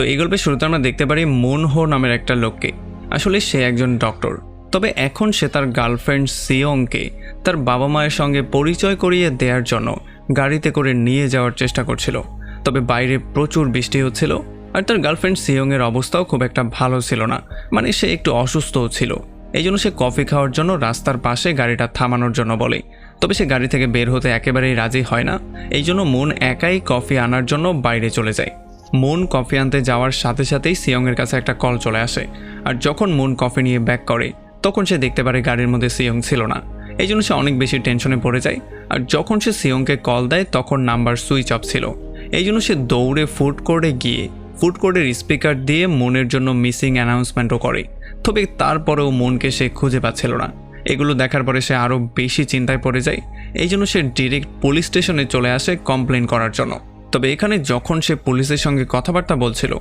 তো এই গল্পের শুরুতে আমরা দেখতে পারি মুন হো নামের একটা লোককে। আসলে সে একজন ডক্টর, তবে এখন সে তার গার্লফ্রেন্ড সিয়ংকে তার বাবা মায়ের সঙ্গে পরিচয় করিয়ে দেওয়ার জন্য গাড়িতে করে নিয়ে যাওয়ার চেষ্টা করছিল। তবে বাইরে প্রচুর বৃষ্টি হচ্ছিল, আর তার গার্লফ্রেন্ড সিয়ংয়ের অবস্থাও খুব একটা ভালো ছিল না, মানে সে একটু অসুস্থও ছিল। এই জন্য সে কফি খাওয়ার জন্য রাস্তার পাশে গাড়িটা থামানোর জন্য বলে। তবে সে গাড়ি থেকে বের হতে একেবারেই রাজি হয় না। এই জন্য মুন একাই কফি আনার জন্য বাইরে চলে যায়। মুন কফি আনতে যাওয়ার সাথে সাথেই সিয়ংয়ের কাছে একটা কল চলে আসে, আর যখন মুন কফি নিয়ে ব্যাক করে তখন সে দেখতে পারে গাড়ির মধ্যে সিয়ং ছিল না। এই জন্য সে অনেক বেশি টেনশনে পড়ে যায়, আর যখন সে সিয়ংকে কল দেয় তখন নাম্বার সুইচ অফ ছিল। এই জন্য সে দৌড়ে ফুড কোর্টে গিয়ে ফুড কোর্টের স্পিকার দিয়ে মুনের জন্য মিসিং অ্যানাউন্সমেন্টও করে। তবে তারপরেও মুনকে সে খুঁজে পাচ্ছিল না। এগুলো দেখার পরে সে আরও বেশি চিন্তায় পড়ে যায়। এই জন্য সে ডিরেক্ট পুলিশ স্টেশনে চলে আসে কমপ্লেন করার জন্য। তবে এখানে যখন সে পুলিশের সঙ্গে কথাবার্তা বলছিল